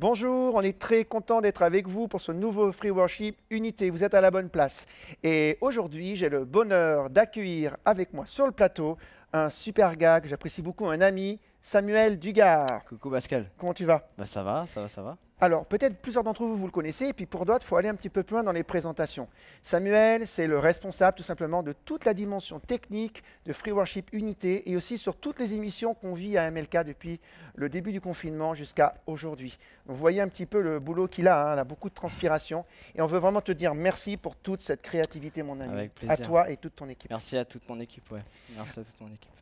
Bonjour, on est très content d'être avec vous pour ce nouveau Free Worship Unité. Vous êtes à la bonne place. Et aujourd'hui, j'ai le bonheur d'accueillir avec moi sur le plateau un super gars que j'apprécie beaucoup, un ami, Samuel Dugard. Coucou Pascal. Comment tu vas? Bah ça va, ça va. Alors, peut-être plusieurs d'entre vous, vous le connaissez, et puis pour d'autres, il faut aller un petit peu plus loin dans les présentations. Samuel, c'est le responsable tout simplement de toute la dimension technique de Free Worship Unité et aussi sur toutes les émissions qu'on vit à MLK depuis le début du confinement jusqu'à aujourd'hui. Vous voyez un petit peu le boulot qu'il a, hein, il a beaucoup de transpiration, et on veut vraiment te dire merci pour toute cette créativité, mon ami. Avec plaisir. À toi et toute ton équipe. Merci à toute mon équipe, ouais. Merci à toute mon équipe.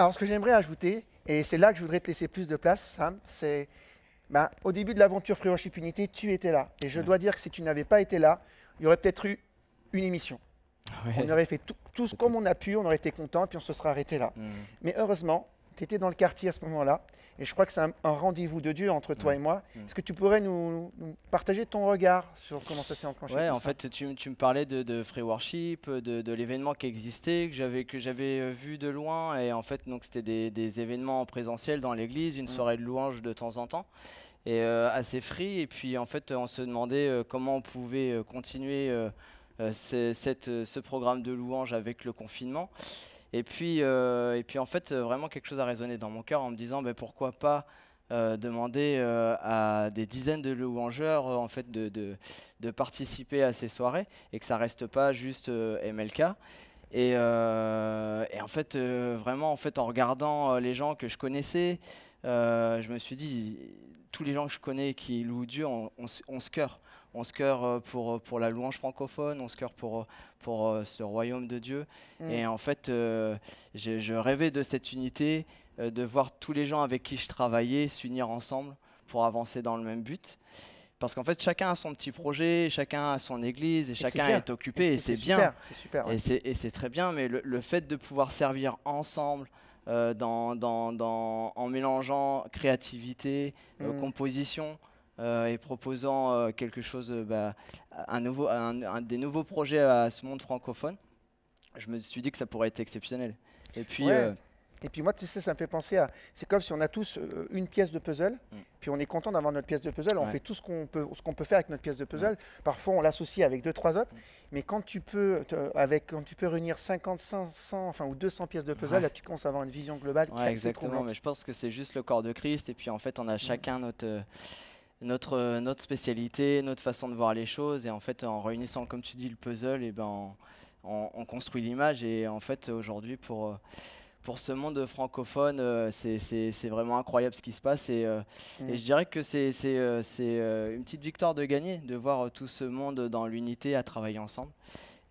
Alors, ce que j'aimerais ajouter, et c'est là que je voudrais te laisser plus de place, Sam, c'est... au début de l'aventure Free Worship Unité, tu étais là. Et je dois dire que si tu n'avais pas été là, il y aurait peut-être eu une émission. Ouais. On aurait fait tout ce comme on a pu, on aurait été content, puis on se serait arrêté là. Mais heureusement, tu étais dans le quartier à ce moment-là. Et je crois que c'est un rendez-vous de Dieu entre toi et moi. Est-ce que tu pourrais nous partager ton regard sur comment ça s'est enclenché? Ouais, en fait, tu me parlais de Free Worship, de l'événement qui existait, que j'avais vu de loin. Et en fait, donc c'était des événements en présentiel dans l'église, une soirée de louange de temps en temps. Et assez free. Et puis en fait, on se demandait comment on pouvait continuer ce programme de louange avec le confinement. Et puis en fait, vraiment quelque chose a résonné dans mon cœur en me disant pourquoi pas demander à des dizaines de louangeurs en fait, de participer à ces soirées et que ça reste pas juste MLK. Et en fait, vraiment, en fait, en regardant les gens que je connaissais, je me suis dit, tous les gens que je connais qui louent Dieu, on se cœur. On se cœur pour la louange francophone, on se cœur pour ce royaume de Dieu. Et en fait, je rêvais de cette unité, de voir tous les gens avec qui je travaillais s'unir ensemble pour avancer dans le même but. Parce qu'en fait, chacun a son petit projet, chacun a son église, et chacun est occupé, et c'est bien. C'est super. Ouais. Et c'est très bien, mais le fait de pouvoir servir ensemble, en mélangeant créativité, composition, et proposant quelque chose, des nouveaux projets à ce monde francophone, je me suis dit que ça pourrait être exceptionnel. Et puis, et puis moi, tu sais, ça me fait penser à... C'est comme si on a tous une pièce de puzzle, puis on est content d'avoir notre pièce de puzzle, on fait tout ce qu'on peut faire avec notre pièce de puzzle. Parfois, on l'associe avec 2-3 autres, mais quand tu peux réunir 50, 500 ou 200 pièces de puzzle, là, tu commences à avoir une vision globale qui est assez exactement, troublante. mais je pense que c'est juste le corps de Christ, et puis en fait, on a chacun notre spécialité, notre façon de voir les choses, et en fait, en réunissant, comme tu dis, le puzzle, et on construit l'image. Et en fait, aujourd'hui, pour ce monde francophone, c'est vraiment incroyable ce qui se passe. Et je dirais que c'est une petite victoire de gagner, de voir tout ce monde dans l'unité à travailler ensemble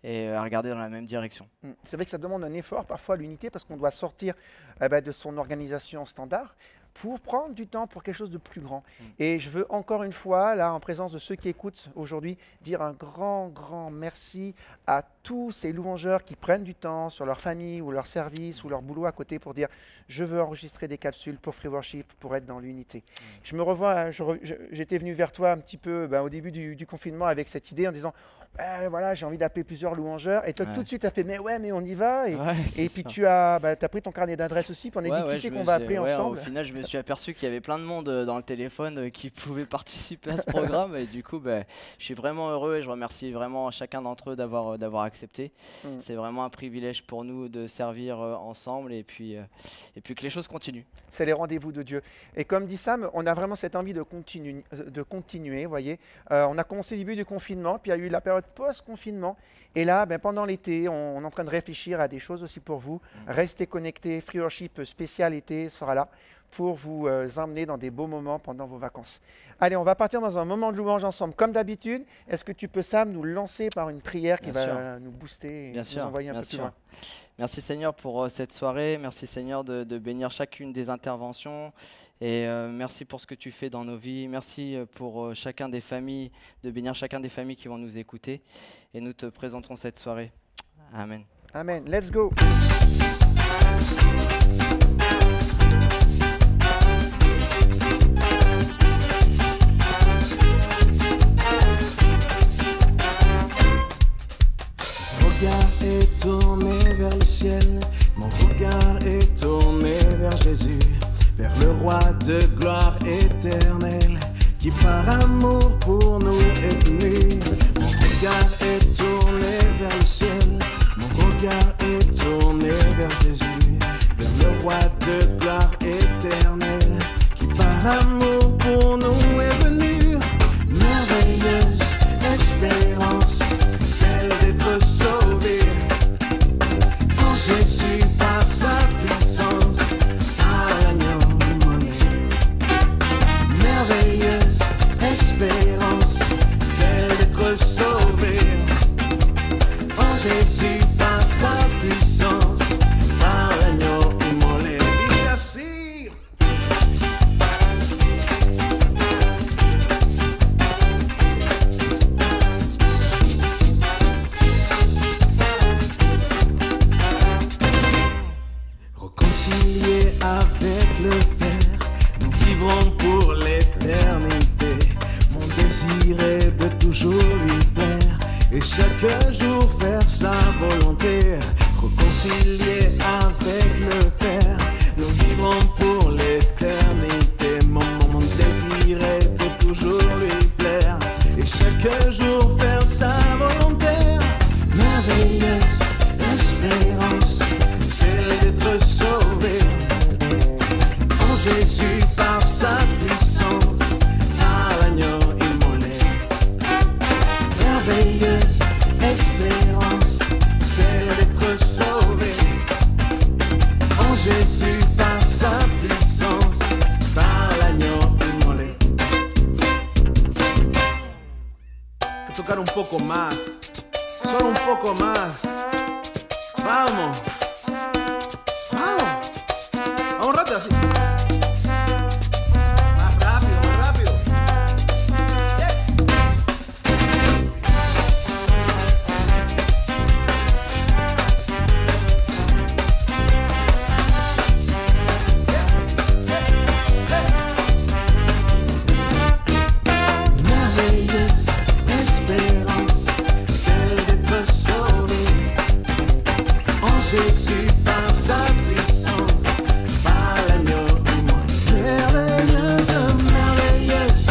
et à regarder dans la même direction. C'est vrai que ça demande un effort parfois l'unité parce qu'on doit sortir de son organisation standard pour prendre du temps pour quelque chose de plus grand. Et je veux encore une fois, là, en présence de ceux qui écoutent aujourd'hui, dire un grand merci à tous ces louangeurs qui prennent du temps sur leur famille ou leur service ou leur boulot à côté pour dire « je veux enregistrer des capsules pour Free Worship, pour être dans l'unité ». Je me revois, j'étais venu vers toi un petit peu au début du confinement avec cette idée en disant voilà, j'ai envie d'appeler plusieurs louangeurs. Et toi, tout de suite, tu as fait mais on y va. Et puis tu as pris ton carnet d'adresses aussi, puis on a dit qui c'est qu'on va appeler ensemble. Au final, je me suis aperçu qu'il y avait plein de monde dans le téléphone qui pouvait participer à ce programme. Et du coup, je suis vraiment heureux et je remercie vraiment chacun d'entre eux d'avoir accepté. C'est vraiment un privilège pour nous de servir ensemble et puis que les choses continuent. C'est les rendez-vous de Dieu. Et comme dit Sam, on a vraiment cette envie de continuer, vous voyez. On a commencé au début du confinement, puis il y a eu la période post-confinement. Et là, pendant l'été, on est en train de réfléchir à des choses aussi pour vous. Restez connectés. Free Worship spécial été sera là pour vous emmener dans des beaux moments pendant vos vacances. Allez, on va partir dans un moment de louange ensemble. Comme d'habitude, est-ce que tu peux, Sam, nous lancer par une prière qui va nous booster et nous envoyer un peu plus loin? Merci Seigneur pour cette soirée. Merci Seigneur de bénir chacune des interventions. Et merci pour ce que tu fais dans nos vies. Merci pour chacun des familles, de bénir chacun des familles qui vont nous écouter. Et nous te présentons cette soirée. Amen. Amen. Let's go. regard est tourné vers le ciel, mon regard est tourné vers Jésus, vers le roi de gloire éternelle, qui par amour pour nous est venu. Mon regard est tourné vers le ciel, mon regard est tourné vers Jésus, vers le roi de gloire éternelle, qui par amour pour nous est venu. Merveilleuse espérance, celle d'être sauvé en Jésus par sa puissance, à l'agneau immolé. Merveilleuse espérance, celle d'être sauvé en Jésus par sa puissance, par l'agneau immolé. Dice así. Réconciliés avec le Père, nous vivrons pour l'éternité. Mon désir est de toujours lui plaire et chaque jour faire sa volonté. Réconciliés avec le Père, nous vivrons pour l'éternité. Mon désir est de toujours lui plaire et chaque jour faire sa volonté. Merveilleuse espérance, celle d'être sauvé en Jésus par sa puissance, à l'agneau immolé. Merveilleuse espérance, celle d'être sauvé en Jésus par sa puissance, par l'agneau immolé. Que tocar un poco más, solo un poco más. Vamos. Vamos. Vamos rápido así. Más rápido, más rápido. Merveilleuse espérance, celle d'être sauvé en Jésus par sa puissance, par l'agneau immolé. Merveilleuse, merveilleuse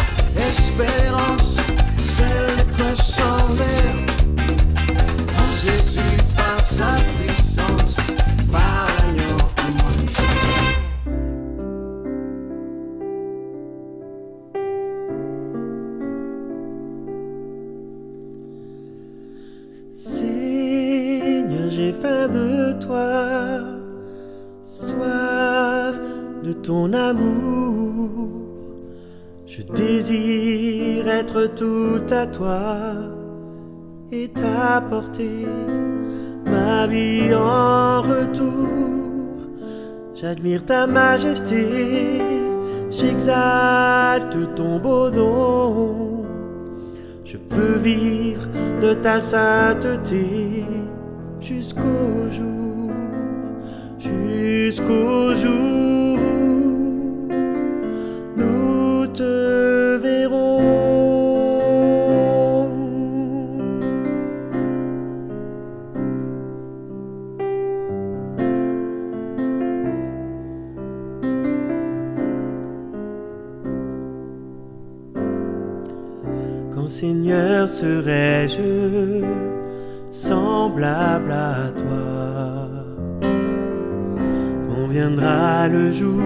espérance, celle d'être sauvé en Jésus par sa puissance, par l'agneau immolé. Seigneur, j'ai faim de toi, soif de ton amour. Je désire être tout à toi et t'apporter ma vie en retour. J'admire ta majesté, j'exalte ton beau nom. Je veux vivre de ta sainteté jusqu'au jour où nous te verrons. Quand Seigneur serai-je semblable à toi? Quand viendra le jour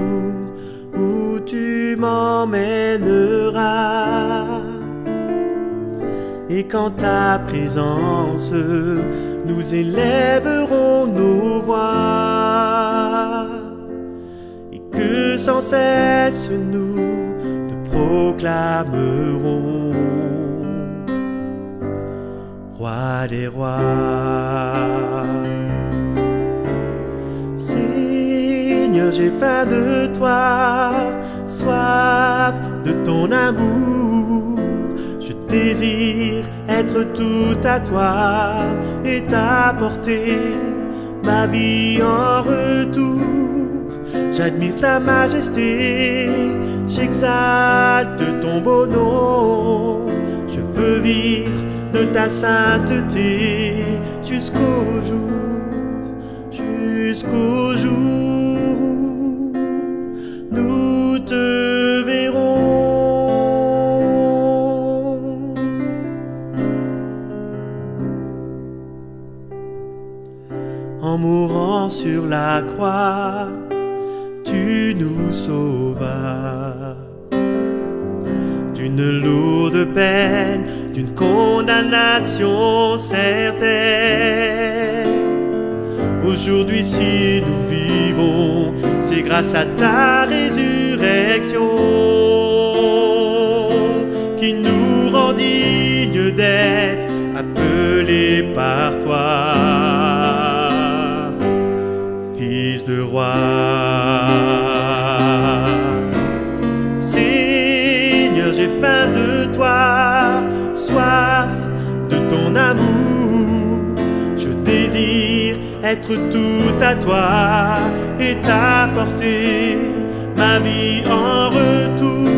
où tu m'emmèneras, et quand ta présence nous élèverons nos voix, et que sans cesse nous te proclamerons, Roi des rois. Seigneur, j'ai faim de toi, soif de ton amour. Je désire être tout à toi et t'apporter ma vie en retour. J'admire ta majesté, j'exalte ton beau nom. Je veux vivre de ta sainteté jusqu'au jour où nous te verrons. en mourant sur la croix, tu nous sauvas d'une lourde peine, d'une condamnation certaine. Aujourd'hui, si nous vivons, c'est grâce à ta résurrection qui nous rend dignes d'être appelés par toi, Fils de roi. Seigneur, j'ai faim de toi, soif de ton amour. Je désire être tout à toi et t'apporter ma vie en retour.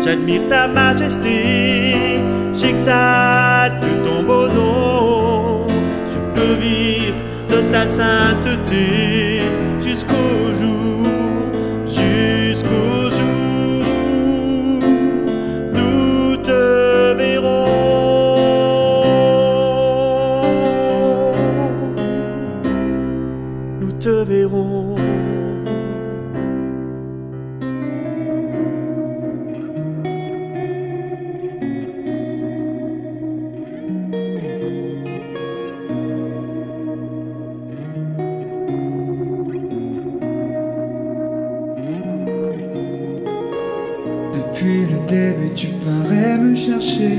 J'admire ta majesté, j'exalte ton beau nom. Je veux vivre de ta sainteté jusqu'au jour où nous te verrons. Nous te verrons. Depuis le début, tu parais me chercher,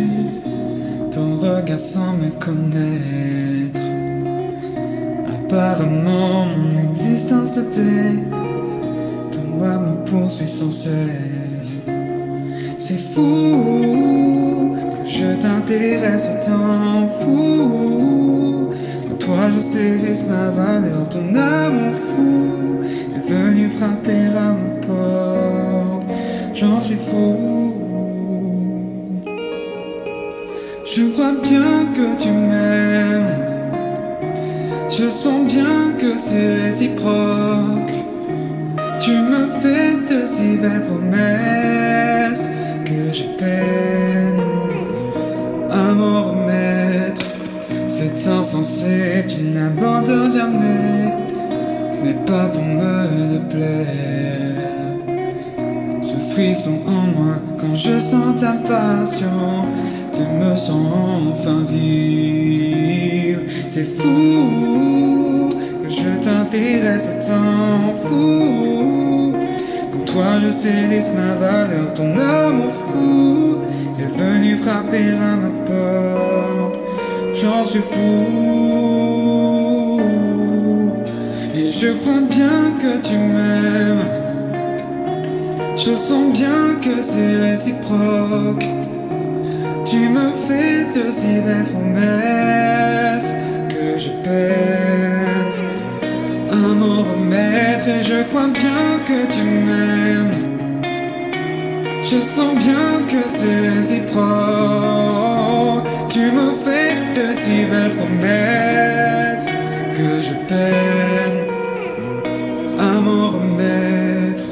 ton regard sans me connaître. Apparemment, mon existence te plaît, ton doigt me poursuit sans cesse. C'est fou que je t'intéresse autant, fou que toi je saisisse ma valeur, ton amour fou est venu frapper à ma porte. J'en suis fou. Je crois bien que tu m'aimes. Je sens bien que c'est réciproque. Tu me fais de si belles promesses que j'ai peine à m'en remettre. C'est insensé, tu n'abandonnes jamais. Ce n'est pas pour me déplaire. Frisson en moi quand je sens ta passion, tu me sens enfin vivre. C'est fou que je t'intéresse autant, fou quand toi je saisisse ma valeur, ton amour fou est venu frapper à ma porte. J'en suis fou et je crois bien que tu m'aimes. Je sens bien que c'est réciproque. Tu me fais de si belles promesses que je peine à m'en remettre. Et je crois bien que tu m'aimes. Je sens bien que c'est réciproque. Tu me fais de si belles promesses que je peine à m'en remettre.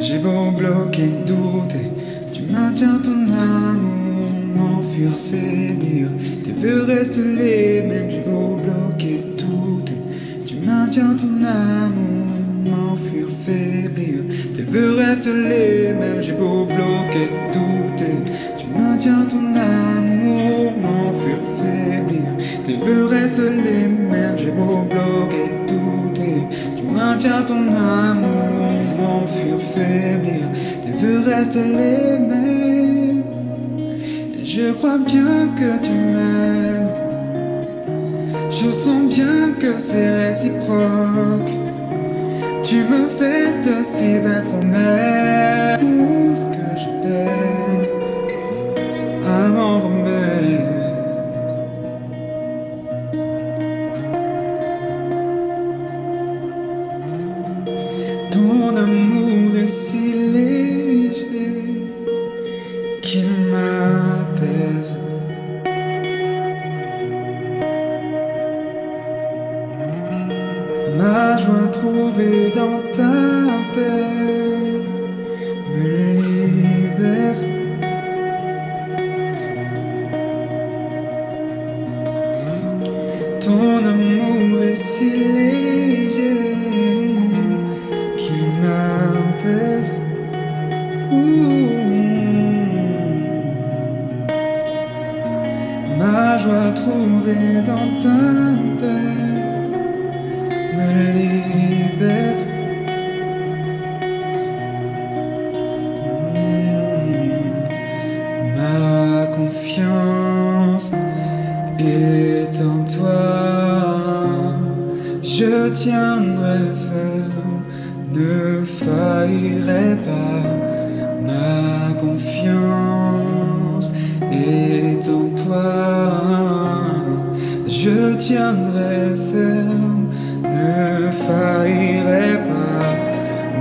J'ai beau bloquer, douter, tu maintiens ton amour, m'enfuir, faiblir. Tes vœux restent les mêmes. J'ai beau bloquer, douter, tu maintiens ton amour, m'enfuir, faiblir. Tes vœux restent les mêmes. J'ai beau bloquer, douter, tu maintiens ton amour, m'enfuir, faiblir. Tes vœux restent les mêmes. J'ai beau bloquer, douter, tu maintiens ton amour, m'enfuir, faiblir. Tes vœux restent les mêmes. Et je crois bien que tu m'aimes. Je sens bien que c'est réciproque. Tu me fais de si belles promesses que je peine à m'en remettre. Ton amour est si léger qu'il m'apaise. Ma joie trouvée dans ta paix me libère. Ton amour est si léger qu'il m'apaise. Ma joie trouvée dans ta paix me libère. Ma confiance est en toi, je tiendrai ferme, ne faillirai pas. Ma confiance est en toi, je tiendrai ferme, ne faillirai pas.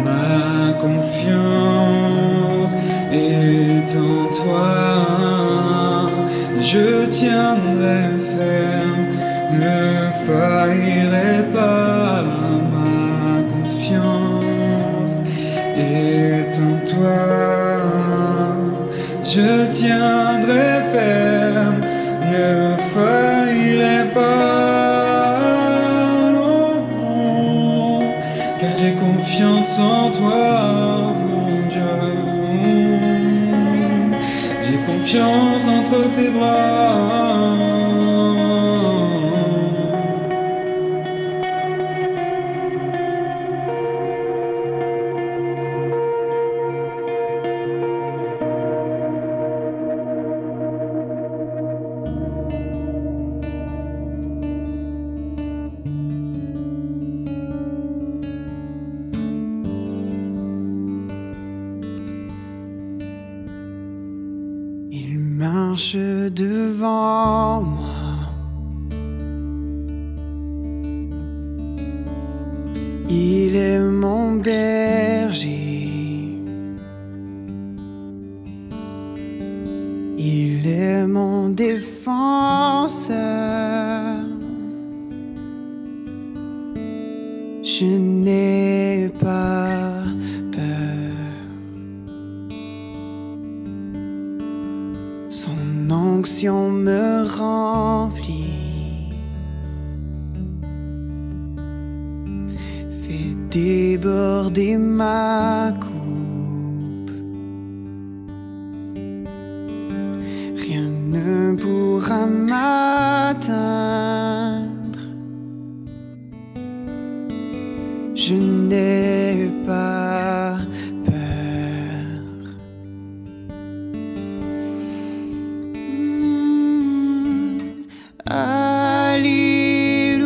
Ma confiance est en toi, je tiendrai ferme, ne faillirai pas. Ma confiance est en toi, je tiendrai ferme, ne faillirai pas. Non, car j'ai confiance en toi, mon Dieu. J'ai confiance entre tes bras. Il marche devant moi, il est mon berger, il est mon défenseur. Je n'ai pas peur. Son onction me remplit, fait déborder ma coupe. Rien ne pourra m'atteindre. Je n'ai pas peur.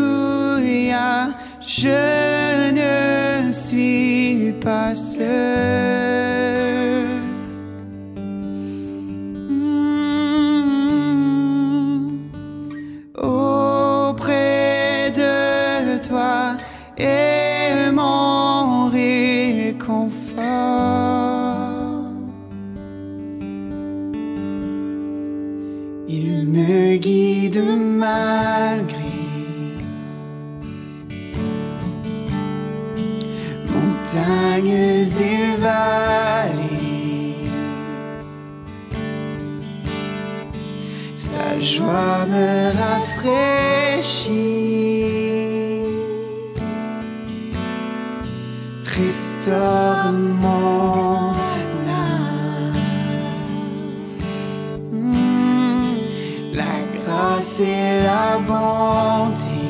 Alléluia, je ne suis pas seul. Auprès de toi est mon réconfort. Il me guide malgré montagnes et vallées. Sa joie me rafraîchit, restaure mon âme. La grâce et la bonté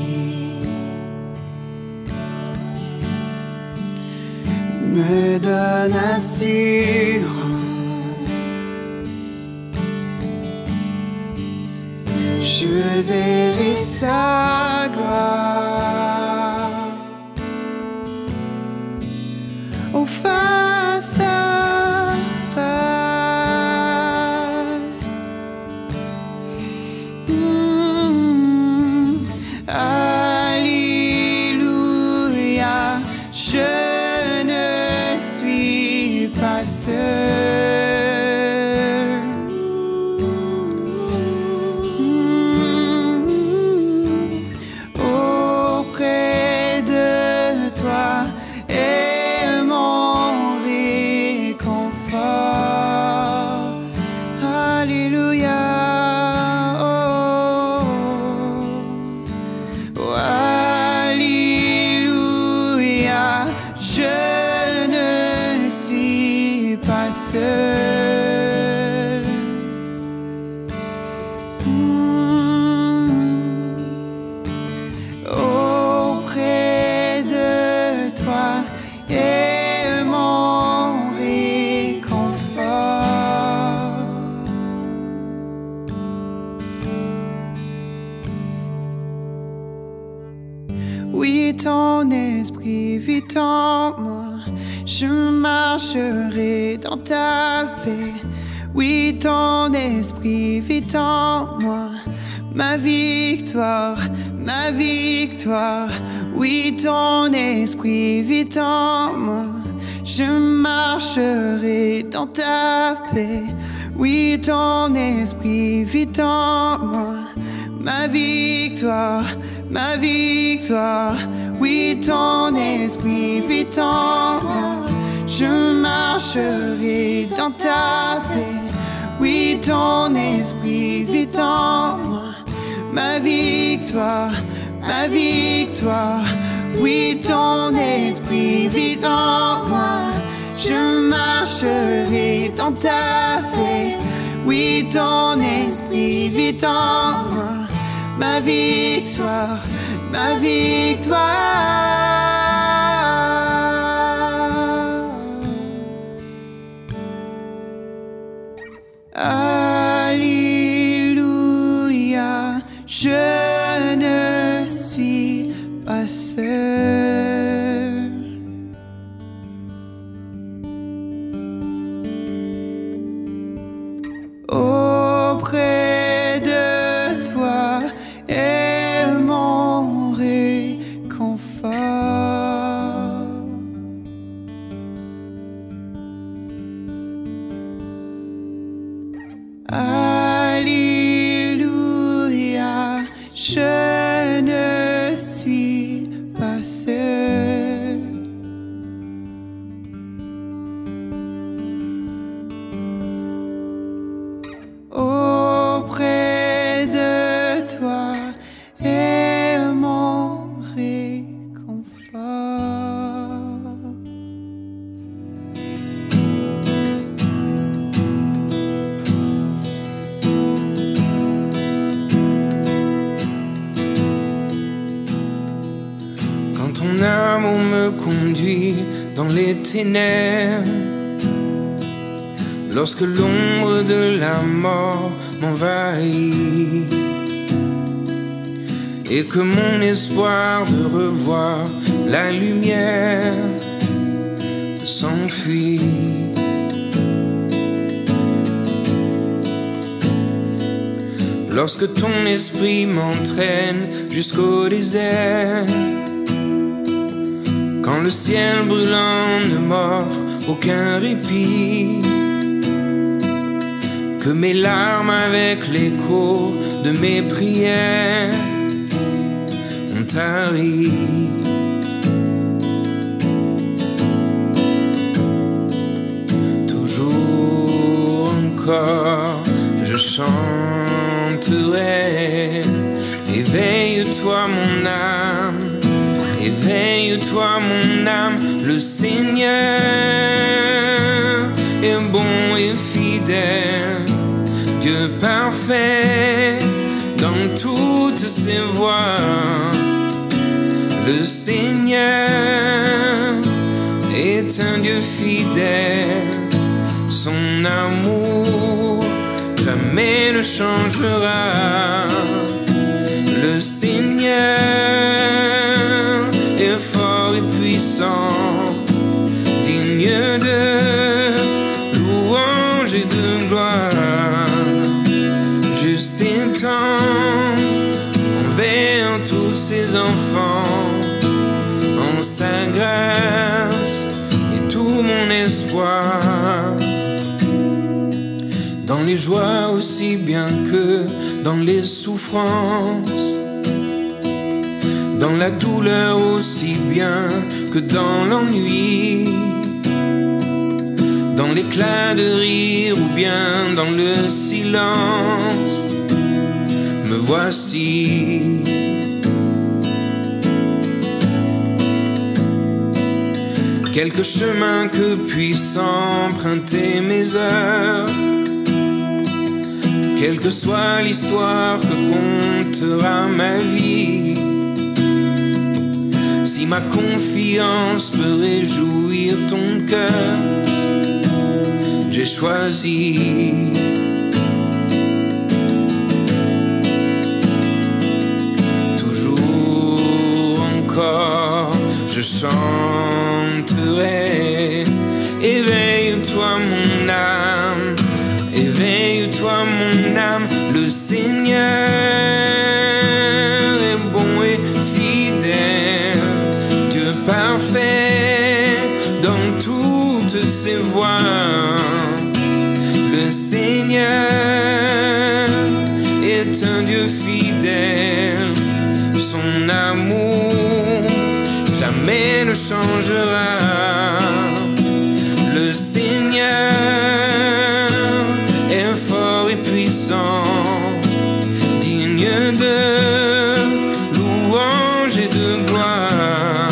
me donnent assurance. Je verrai sa gloire. Oh, face à face. Alléluia, je ne suis pas seul. Auprès ton esprit vit en moi. Je marcherai dans ta paix. Oui, ton esprit vit en moi. Ma victoire, ma victoire. Oui, ton esprit vit en moi. Je marcherai dans ta paix. Oui, ton esprit vit en moi. Ma victoire, ma victoire. Oui, ton esprit vit en moi. Je marcherai dans ta paix. Oui, ton esprit vit en moi. Ma victoire, ma victoire. Oui, ton esprit vit en moi. Je marcherai dans ta paix. Oui, ton esprit vit en moi. Ma victoire, ma victoire. Alléluia, je ne suis pas seul. Auprès de toi est mon réconfort. Alléluia, je ne suis pas seul. Auprès de toi est mon réconfort. Quand ton amour me conduit dans les ténèbres, lorsque l'ombre de la mort m'envahit et que mon espoir de revoir la lumière s'enfuit. Lorsque ton esprit m'entraîne jusqu'au désert, quand le ciel brûlant ne m'offre aucun répit, que mes larmes avec l'écho de mes prières ont tari. Toujours encore je chanterai. Éveille-toi mon âme, éveille-toi mon âme, le Seigneur est bon et fidèle, Dieu parfait dans toutes ses voies. Le Seigneur est un Dieu fidèle, son amour jamais ne changera. Le Seigneur est fort et puissant, digne de louange et de gloire, juste et tendre envers tous ses enfants, en sa grâce et tout mon espoir. Dans les joies aussi bien que dans les souffrances, dans la douleur aussi bien que dans l'ennui, dans l'éclat de rire ou bien dans le silence, me voici. Quelque chemin que puissent emprunter mes heures, quelle que soit l'histoire que comptera ma vie, si ma confiance peut réjouir ton cœur, j'ai choisi. Toujours encore je chanterai. Éveille-toi mon âme, éveille-toi mon âme, le Seigneur est bon et fidèle, Dieu parfait dans toutes ses voies. Le Seigneur est un Dieu fidèle, son amour jamais ne changera. Le Seigneur est fort et puissant, digne de louange et de gloire,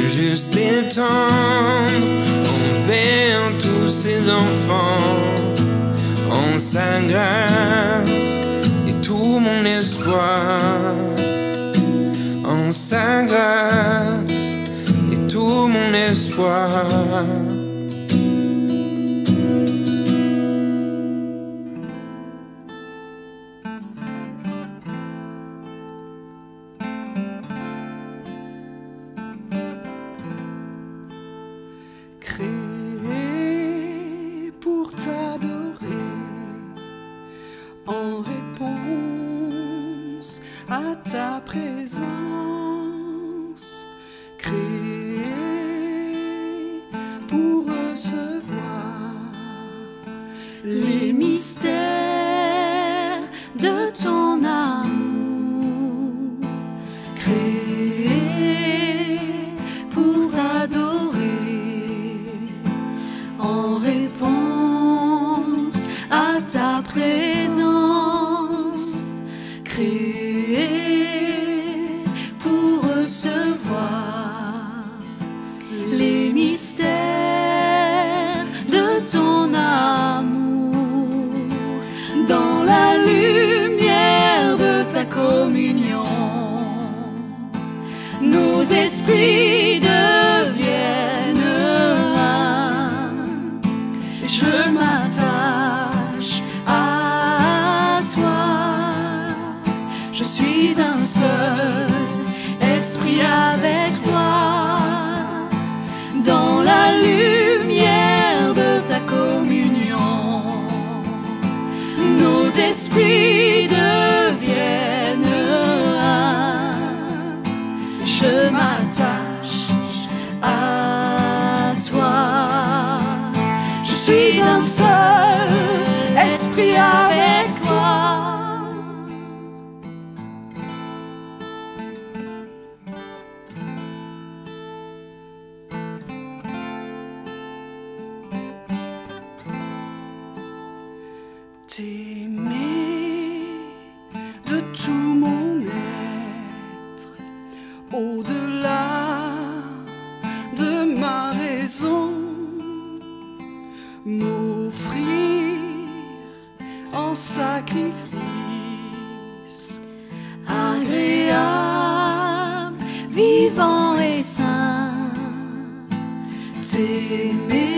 juste et tendre envers tous ses enfants, en sa grâce et tout mon espoir, en sa grâce et tout mon espoir. Créé pour t'adorer, en réponse à ta présence. Créé pour recevoir les mystères de ton amour. Créé pour t'adorer, en réponse à ta présence. Créé pour recevoir les mystères de ton amour, dans la lumière de ta communion. Nos esprits deviennent un. Je m'attache à toi. Je suis un seul esprit avec toi. Dans la lumière de ta communion, nos esprits deviennent un. Je m'attache à toi. Je suis un seul esprit avec toi. T'aimer de tout mon être, au-delà de ma raison, m'offrir en sacrifice, agréable, vivant et saint. T'aimer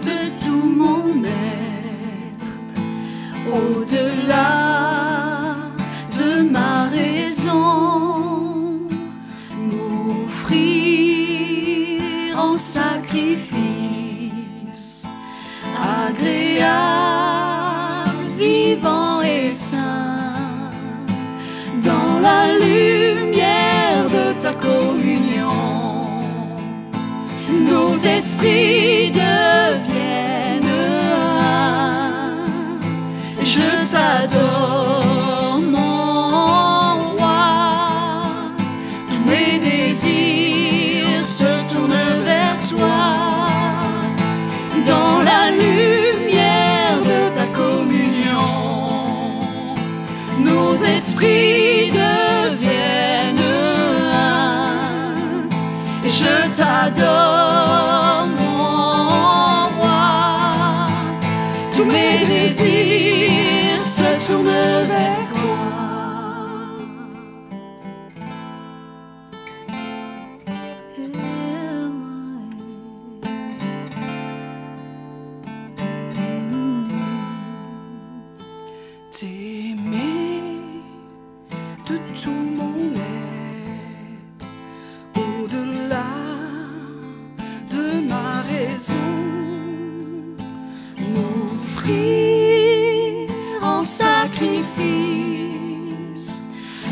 de tout mon être, au-delà de ma raison, m'offrir en sacrifice, agréable, vivant et saint, dans la lumière de ta communion. Nos esprits deviennent un. Je t'adore, mon roi. Tous mes désirs se tournent vers toi. Dans la lumière de ta communion, nos esprits deviennent un. Je t'adore, mon roi. Tous mes désirs se tournent vers toi. T'aimer de tout mon être, raison, m'offrir en sacrifice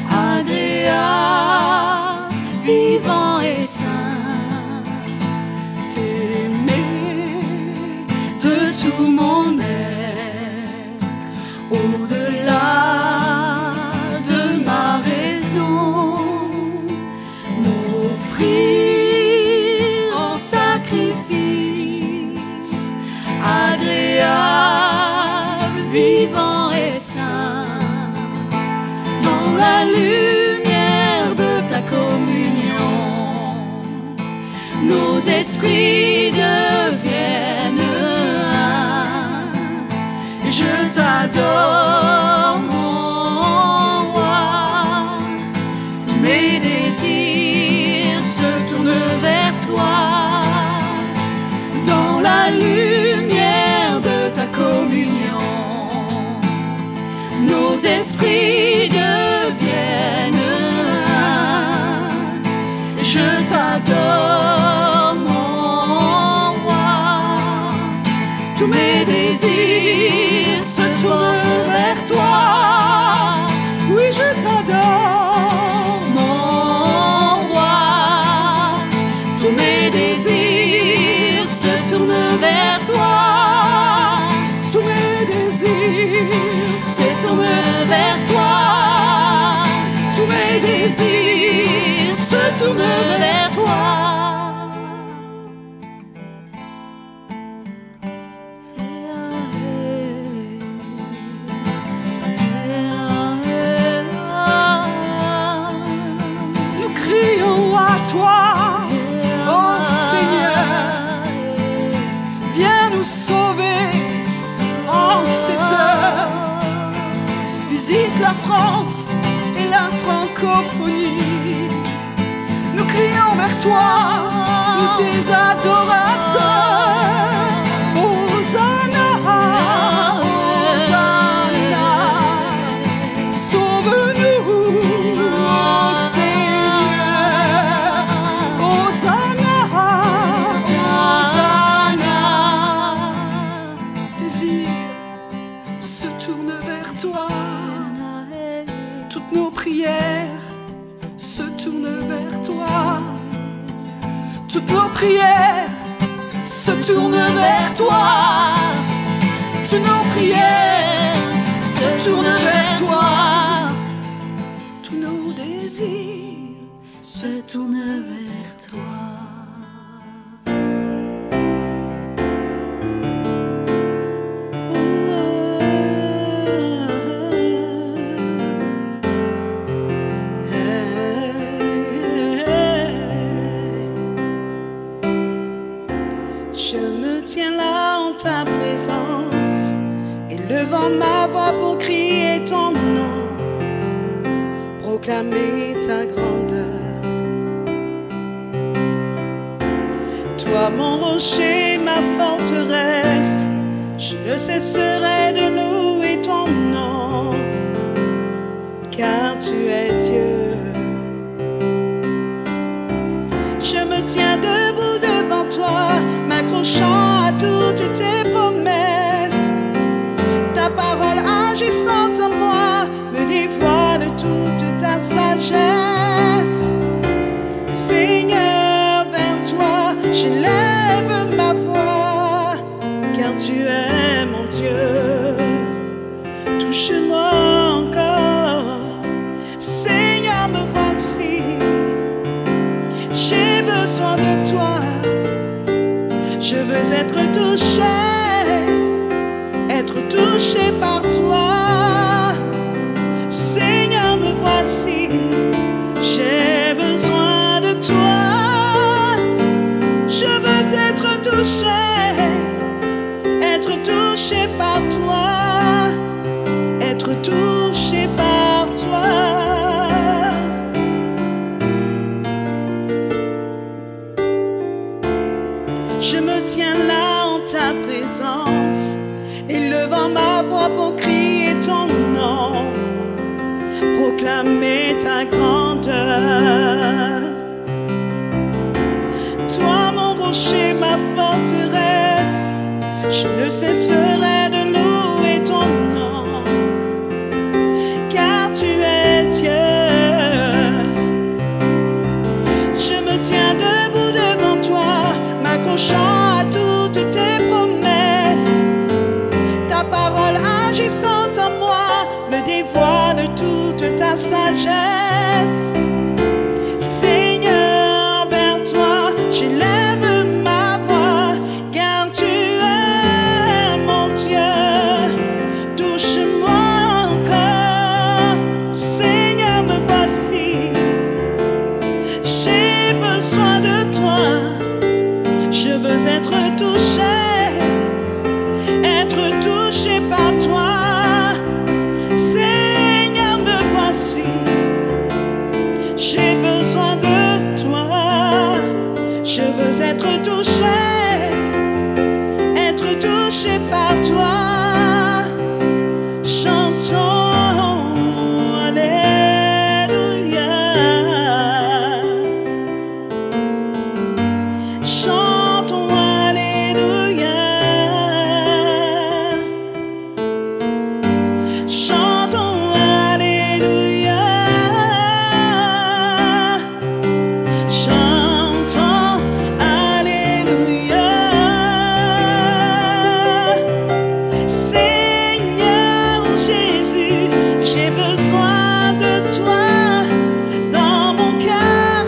agréable, vivant et saint, t'aimer de tout mon être, au-delà de ma raison, m'offrir en sacrifice agréable, vivant et saint, dans la lumière de ta communion, nos esprits deviennent un. Je t'adore, mon roi, tous mes désirs se tournent vers toi, dans la lumière de ta communion, nos esprits deviennent un. Je t'adore, mon roi, tous mes désirs se tournent vers toi. Oui, je t'adore, mon roi, tous mes désirs se tournent vers toi. Tous mes désirs se tournent vers toi. Tous mes désirs se tournent vers toi. Nous crions à toi, oh Seigneur, viens nous sauver en cette heure. Visite la France et la francophonie. Nous crions vers toi, nous tes adorateurs. Hosanna, Hosanna, sauve-nous, oh Seigneur. Hosanna, Hosanna, désir se tourne vers toi. Toutes nos prières se tournent vers toi. Toutes nos prières se tournent vers toi. Toutes nos prières se tournent vers toi. Tous nos désirs se tournent vers toi. Je me tiens là en ta présence, élevant ma voix pour crier ton nom, proclamer ta grandeur. Toi mon rocher, ma forteresse, je ne cesserai de louer ton nom, car tu es Dieu. Je me tiens debout devant toi, m'accrochant à toutes tes promesses. Ta parole agissante en moi me dévoile toute ta sagesse. Seigneur, vers toi j'élève ma voix, car tu es mon Dieu. Touche-moi encore, Seigneur, me voici. J'ai besoin de toi. Je veux être touché par toi. Seigneur, me voici. J'ai besoin de toi. Je veux être touché par toi. Être touché par toi. Je me tiens là en ta présence, élevant ma voix pour crier ton nom, proclamer ta grandeur. Toi mon rocher, ma forteresse, je ne cesserai de louer ton nom, car tu es Dieu. Je me tiens debout devant toi, m'accrochant à toutes tes promesses. Ta parole agissante en moi me dévoile toute ta sagesse. Seigneur, vers toi, j'élève ma voix, car tu es mon Dieu. Touche-moi encore, Seigneur, me voici. J'ai besoin de toi, je veux être touché par toi. Seigneur, me voici. J'ai besoin de toi, je veux être touché par toi. Chantons Alléluia. Chantons Alléluia. Chantons Alléluia. Chantons Alléluia. Seigneur Jésus, j'ai besoin de toi dans mon cœur,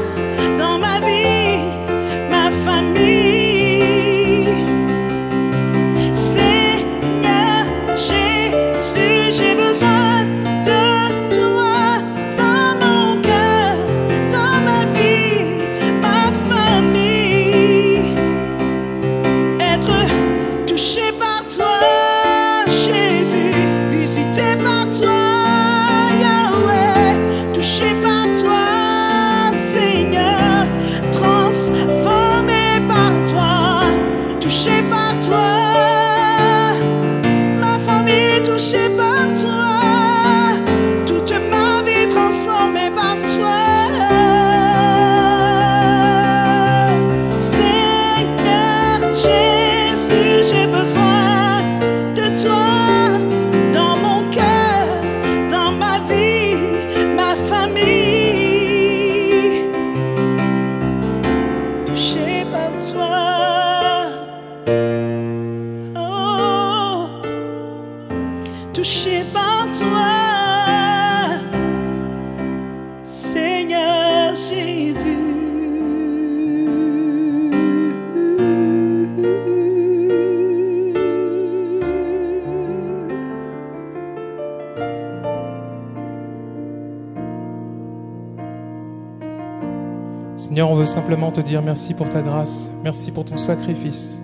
dans ma vie, ma famille. Seigneur Jésus, j'ai besoin de toi dans mon cœur, dans ma vie, ma famille. Être touché par toi, Jésus, visité par toi, Yahweh, touché par toi, Seigneur, transformé par toi, touché par toi, ma famille touchée par toi, toute ma vie transformée par toi. Seigneur Jésus, j'ai besoin de toi dans mon cœur, dans ma vie, ma famille, touché par toi. Oh, touché par toi, Seigneur Jésus. Seigneur, on veut simplement te dire merci pour ta grâce, merci pour ton sacrifice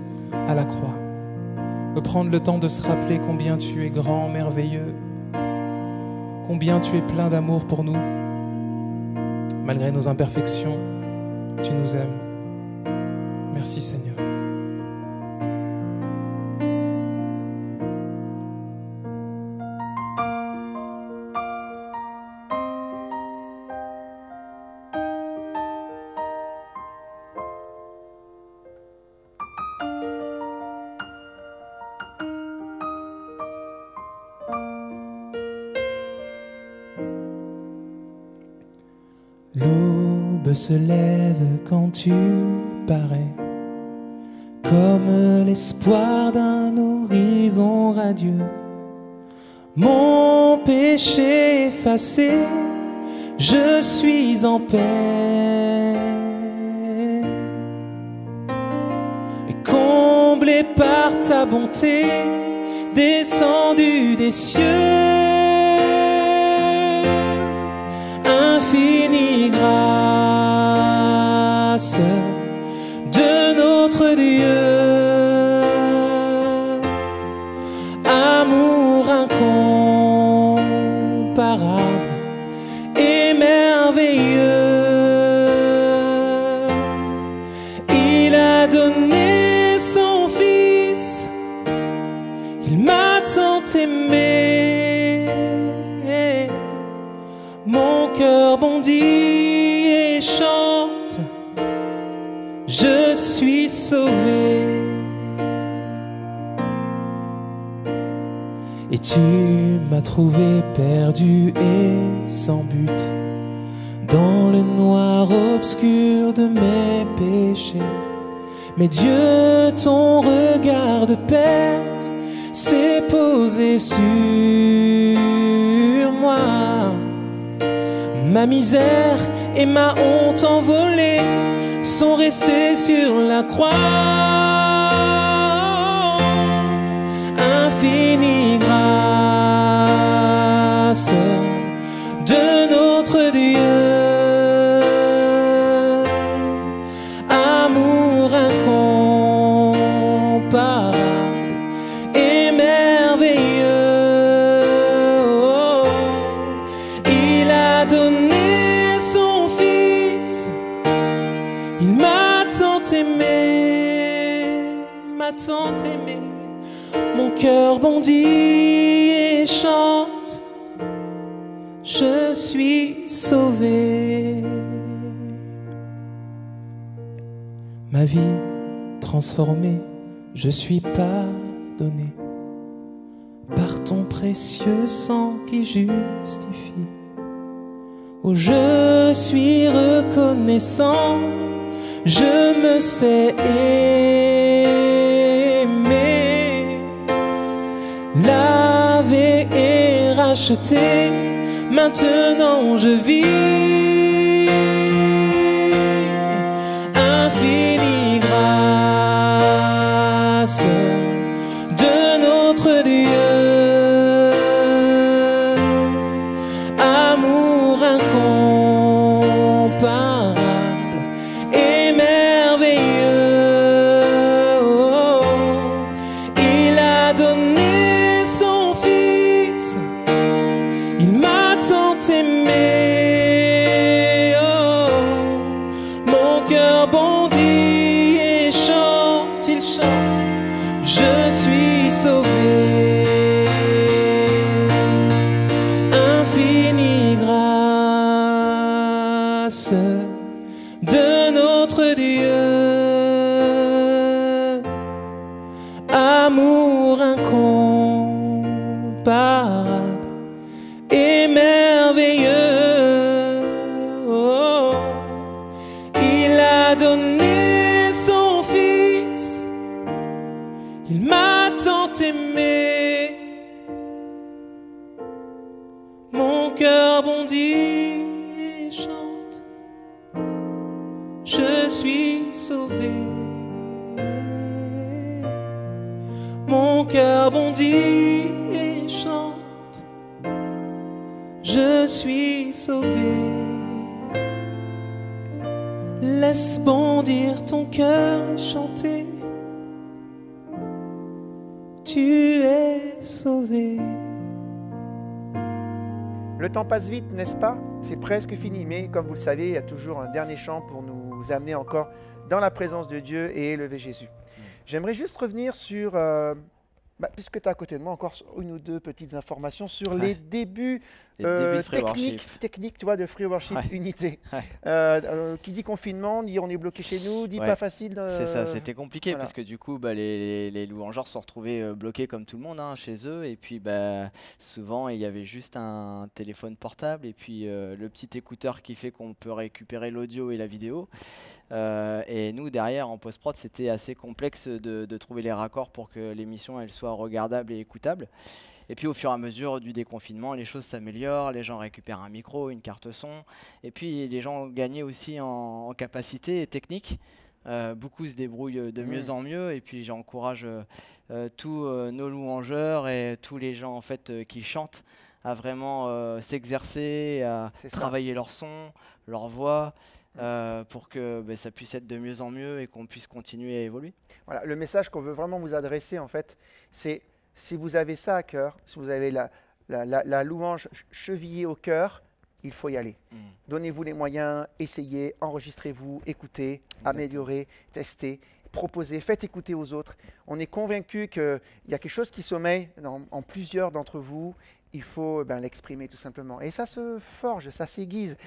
à la croix. On veut prendre le temps de se rappeler combien tu es grand, merveilleux, combien tu es plein d'amour pour nous. Malgré nos imperfections, tu nous aimes. Merci Seigneur. L'aube se lève quand tu parais, comme l'espoir d'un horizon radieux. Mon péché effacé, je suis en paix. Et comblé par ta bonté, descendu des cieux, infinie grâce de notre Dieu, amour incomparable et merveilleux. Il a donné son Fils, il m'a tant aimé. Mon cœur bondit et chante, je suis sauvé. Et tu m'as trouvé perdu et sans but dans le noir obscur de mes péchés. Mais Dieu, ton regard de Père s'est posé sur moi. Ma misère et ma honte envolée sont restées sur la croix. Infinie grâce de notre Dieu, amour incomparable et merveilleux. Il a donné son Fils, il m'a tant aimé, il m'a tant aimé. Mon cœur bondit et chante, je suis sauvé. Ma vie transformée, je suis pardonné par ton précieux sang qui justifie. Oh, je suis reconnaissant, je me sais aimé, lavé et racheté, maintenant je vis. Infinie grâce de notre Dieu, amour incomparable et merveilleux. Il a donné son Fils, il m'a tant aimé. Oh, mon cœur bondit et chante, il chante, je suis sauvé. Infinie grâce de notre Dieu, amour incomparable et merveilleux. Oh, il a donné son Fils, il m'a tant aimé. Mon cœur bondit et chante, je suis sauvé. Mon cœur bondit et chante, je suis sauvé. Laisse bondir ton cœur et chanter, tu es sauvé. Le temps passe vite, n'est-ce pas? C'est presque fini, mais comme vous le savez, il y a toujours un dernier chant pour nous amener encore dans la présence de Dieu et élever Jésus. J'aimerais juste revenir sur, puisque tu es à côté de moi, encore une ou deux petites informations sur les débuts techniques, tu vois, de Free Worship Unité. Qui dit confinement, dit on est bloqué chez nous, dit pas facile. C'est ça, c'était compliqué parce que du coup, les louangeurs se sont retrouvés bloqués comme tout le monde chez eux. Et puis souvent, il y avait juste un téléphone portable et puis le petit écouteur qui fait qu'on peut récupérer l'audio et la vidéo. Et nous, derrière, en post-prod, c'était assez complexe de trouver les raccords pour que l'émission elle soit regardable et écoutable. Et puis au fur et à mesure du déconfinement, les choses s'améliorent, les gens récupèrent un micro, une carte son, et puis les gens gagnaient aussi en capacité technique. Beaucoup se débrouillent de mieux en mieux, et puis j'encourage tous nos louangeurs et tous les gens en fait qui chantent à vraiment s'exercer, à travailler leur son, leur voix. Pour que ça puisse être de mieux en mieux et qu'on puisse continuer à évoluer. Voilà, le message qu'on veut vraiment vous adresser, en fait, c'est si vous avez ça à cœur, si vous avez la louange chevillée au cœur, il faut y aller. Donnez-vous les moyens, essayez, enregistrez-vous, écoutez, améliorez, testez, proposez, faites écouter aux autres. On est convaincu qu'il y a quelque chose qui sommeille en plusieurs d'entre vous. Il faut l'exprimer tout simplement. Et ça se forge, ça s'aiguise.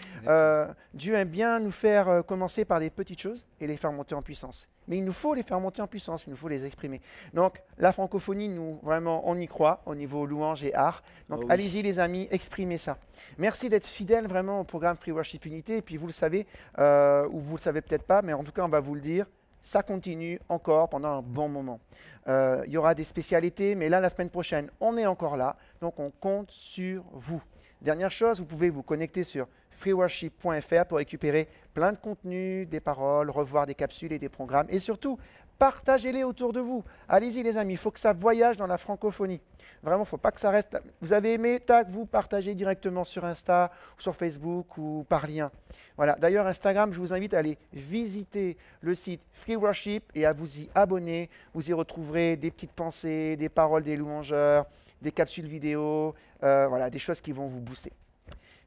Dieu aime bien nous faire commencer par des petites choses et les faire monter en puissance. mais il nous faut les faire monter en puissance, il nous faut les exprimer. Donc la francophonie, nous, vraiment, on y croit au niveau louange et art. Donc Oh oui. allez-y les amis, exprimez ça. Merci d'être fidèles vraiment au programme Free Worship Unité. Et puis vous le savez, ou vous le savez peut-être pas, mais en tout cas on va vous le dire, ça continue encore pendant un bon moment. Il y aura des spécialités, mais là la semaine prochaine, on est encore là. Donc on compte sur vous. Dernière chose, vous pouvez vous connecter sur freeworship.fr pour récupérer plein de contenus, des paroles, revoir des capsules et des programmes. Et surtout, partagez-les autour de vous. Allez-y les amis, il faut que ça voyage dans la francophonie. Vraiment, il ne faut pas que ça reste... Vous avez aimé, tac, vous partagez directement sur Insta, ou sur Facebook ou par lien. Voilà. D'ailleurs, Instagram, je vous invite à aller visiter le site Free Worship et à vous y abonner. Vous y retrouverez des petites pensées, des paroles des louangeurs, des capsules vidéo, voilà, des choses qui vont vous booster.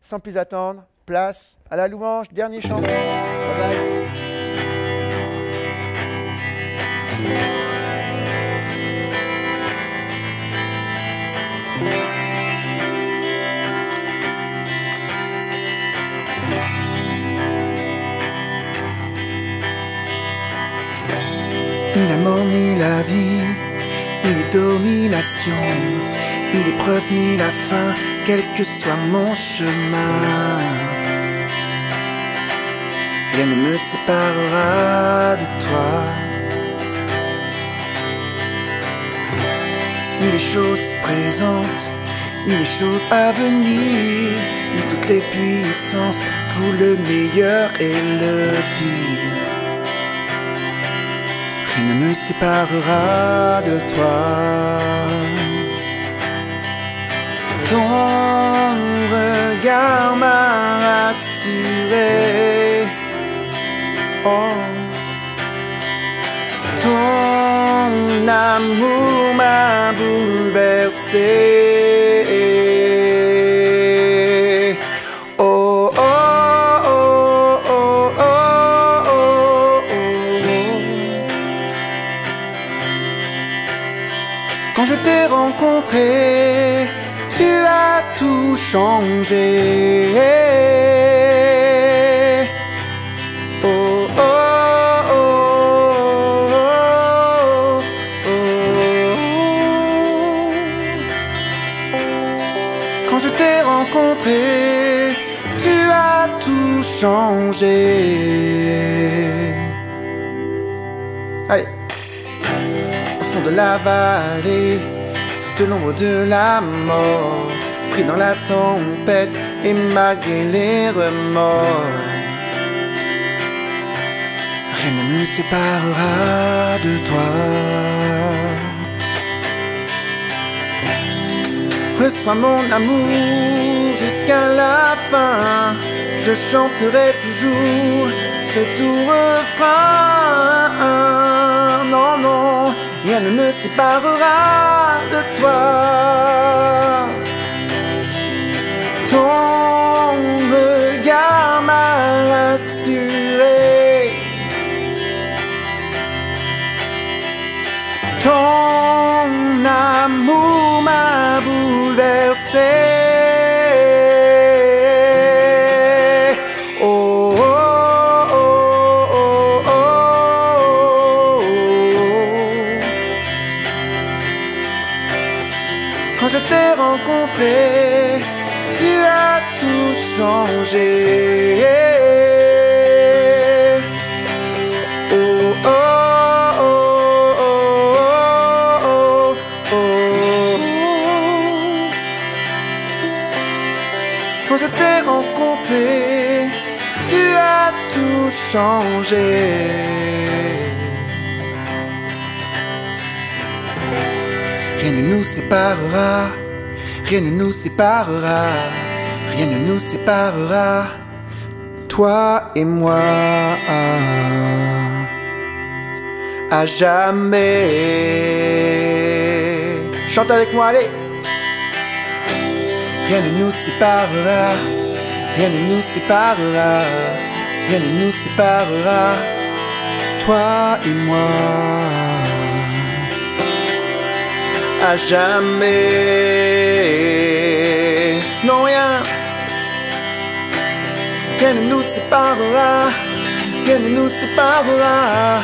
Sans plus attendre, place à la louange, dernier chant. Bye bye. Ni la mort, ni la vie, ni les dominations, ni l'épreuve, ni la fin, quel que soit mon chemin. Rien ne me séparera de toi. Ni les choses présentes, ni les choses à venir, ni toutes les puissances pour le meilleur et le pire. Rien ne me séparera de toi. Ton regard m'a rassuré. Oh. Ton amour m'a bouleversé. Oh, oh, oh, oh, oh, oh, oh. Quand je t'ai rencontré, tu as tout changé. Oh, oh, oh, oh, oh, oh. Quand je t'ai rencontré, tu as tout changé. Allez. Au fond de la vallée, de l'ombre de la mort, pris dans la tempête et malgré les remords, rien ne me séparera de toi. Reçois mon amour jusqu'à la fin, je chanterai toujours ce doux refrain. Non, non, rien ne me séparera de toi. Ton regard m'a rassuré. Ton amour m'a bouleversé. Oh, oh, oh, oh, oh, oh. Quand je t'ai rencontré, tu as tout changé. Oh, oh, oh, oh, oh, oh, oh. Quand je t'ai rencontré, tu as tout changé. Rien ne nous séparera, rien ne nous séparera, rien ne nous séparera, toi et moi, à jamais. Chante avec moi, allez. Rien ne nous séparera, rien ne nous séparera, rien ne nous séparera, toi et moi, à jamais. Non, rien, rien ne nous séparera, rien ne nous séparera,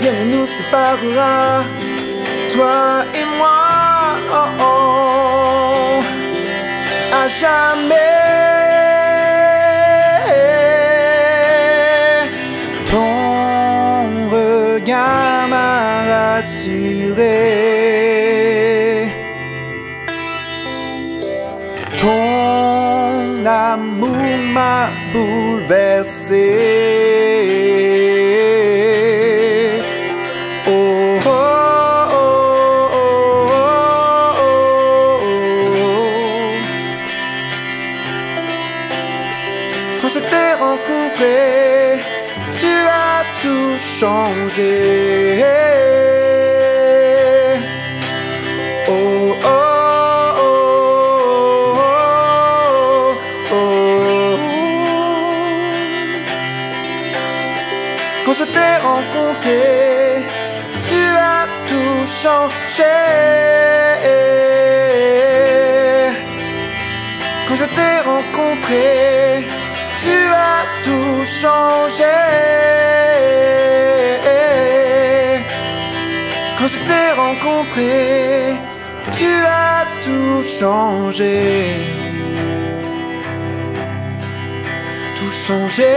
rien ne nous séparera, toi et moi, oh, oh, à jamais. Ton regard m'a rassuré, ton amour m'a bouleversé. Oh, oh, oh, oh, oh, oh. Quand je t'ai rencontré, tu as tout changé. Oh, oh, oh, oh, oh. Quand je t'ai rencontré, tu as tout changé. Quand je t'ai rencontré, tu as tout changé. Quand je t'ai rencontré, tu as tout changé. Tout changé.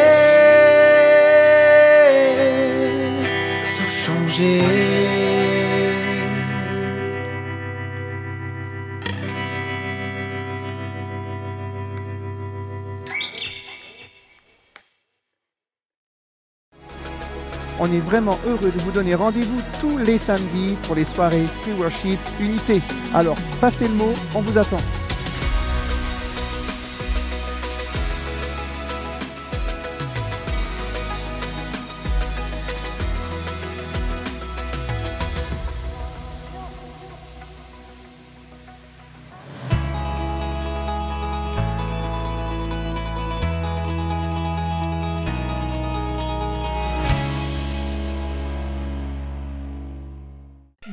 Tout changé. On est vraiment heureux de vous donner rendez-vous tous les samedis pour les soirées Free Worship Unité. Alors, passez le mot, on vous attend.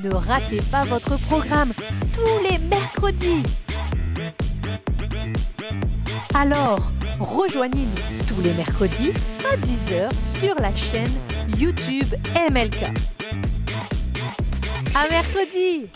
Ne ratez pas votre programme tous les mercredis. Alors, rejoignez-nous tous les mercredis à 10h sur la chaîne YouTube MLK. À mercredi!